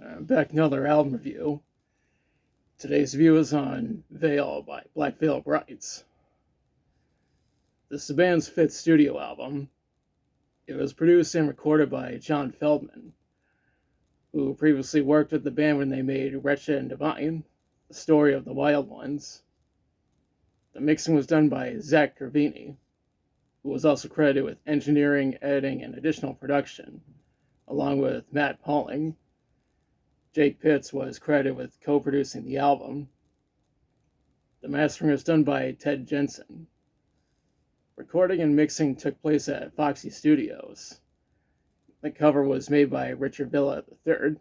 Back another album review. Today's review is on Vale by Black Veil Brides. This is the band's fifth studio album. It was produced and recorded by John Feldmann, who previously worked with the band when they made Wretched and Divine, The Story of the Wild Ones. The mixing was done by Zach Gervini, who was also credited with engineering, editing, and additional production, along with Matt Pauling. Jake Pitts was credited with co-producing the album. The mastering was done by Ted Jensen. Recording and mixing took place at Foxy Studios. The cover was made by Richard Villa III.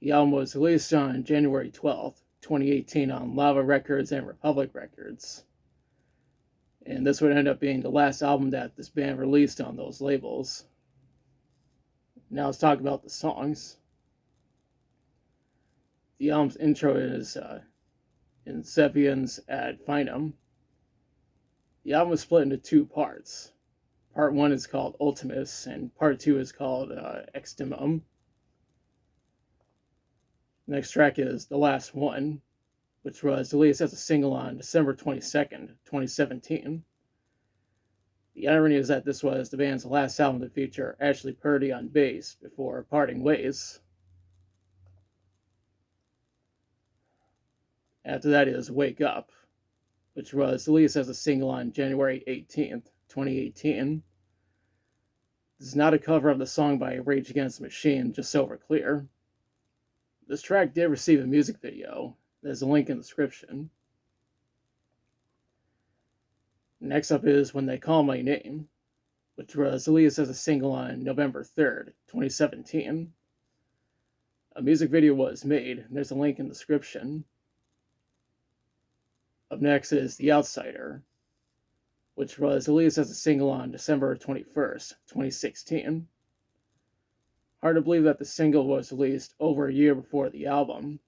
The album was released on January 12th, 2018 on Lava Records and Republic Records. And this would end up being the last album that this band released on those labels. Now let's talk about the songs. The album's intro is in Sepians ad Finum. The album is split into two parts. Part 1 is called Ultimus, and Part 2 is called Extimum. The next track is The Last One, which was released as a single on December 22nd, 2017. The irony is that this was the band's last album to feature Ashley Purdy on bass before parting ways. After that is Wake Up, which was released as a single on January 18th, 2018. This is not a cover of the song by Rage Against the Machine, just so we're clear. This track did receive a music video. There's a link in the description. Next up is When They Call My Name, which was released as a single on November 3rd, 2017. A music video was made, and there's a link in the description. Up next is The Outsider, which was released as a single on December 21st, 2016. Hard to believe that the single was released over a year before the album.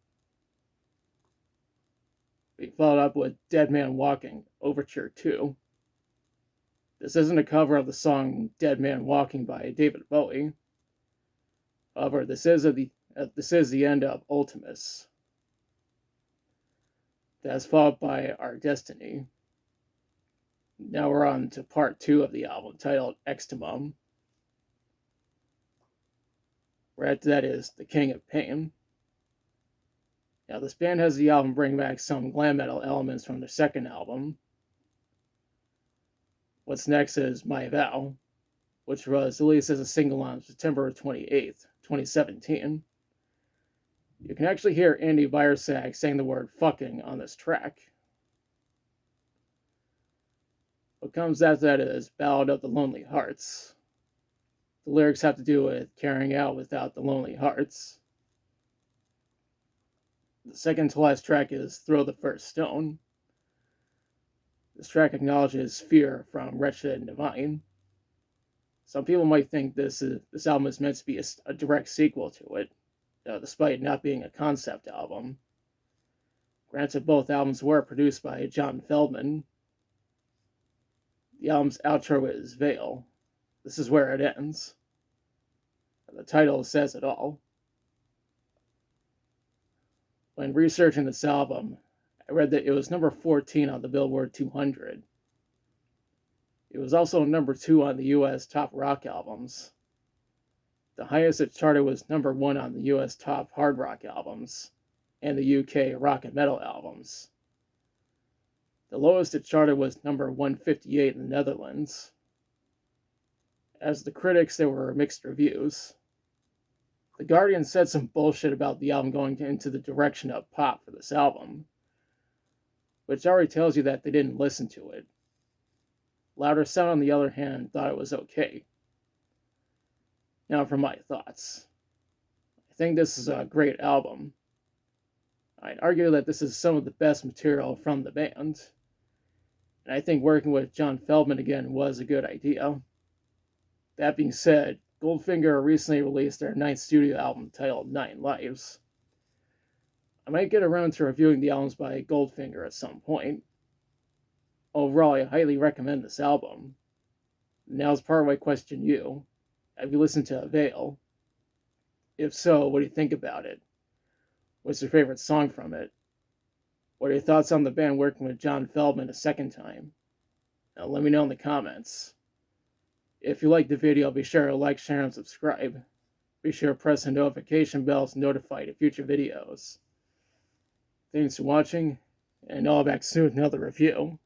We followed up with Dead Man Walking, Overture 2. This isn't a cover of the song Dead Man Walking by David Bowie. However, this is the end of Ultimus. That's followed by Our Destiny. Now we're on to part 2 of the album, titled Extimum. Right after that is The King of Pain. Now this band has the album bring back some glam metal elements from their second album. What's next is My Vow, which was released as a single on September 28th, 2017. You can actually hear Andy Biersack saying the word fucking on this track. What comes after that is Ballad of the Lonely Hearts. The lyrics have to do with carrying out without the lonely hearts. The second to last track is Throw the First Stone. This track acknowledges Fear from Wretched and Divine. Some people might think this album is meant to be a direct sequel to it, despite not being a concept album. Granted, both albums were produced by John Feldmann. The album's outro is Veil. This is where it ends. The title says it all. When researching this album, I read that it was number 14 on the Billboard 200. It was also number 2 on the US Top Rock Albums. The highest it charted was number 1 on the US Top Hard Rock Albums and the UK Rock and Metal Albums. The lowest it charted was number 158 in the Netherlands. As the critics, there were mixed reviews. The Guardian said some bullshit about the album going into the direction of pop for this album, which already tells you that they didn't listen to it. Louder Sound, on the other hand, thought it was okay. Now for my thoughts. I think this is a great album. I'd argue that this is some of the best material from the band. And I think working with John Feldmann again was a good idea. That being said, Goldfinger recently released their 9th studio album titled 9 Lives. I might get around to reviewing the albums by Goldfinger at some point. Overall, I highly recommend this album. Now, as part of my question you, have you listened to Veil? If so, what do you think about it? What's your favorite song from it? What are your thoughts on the band working with John Feldman a second time? Now, let me know in the comments. If you liked the video, be sure to like, share, and subscribe. Be sure to press the notification bell to notify of future videos. Thanks for watching, and I'll be back soon with another review.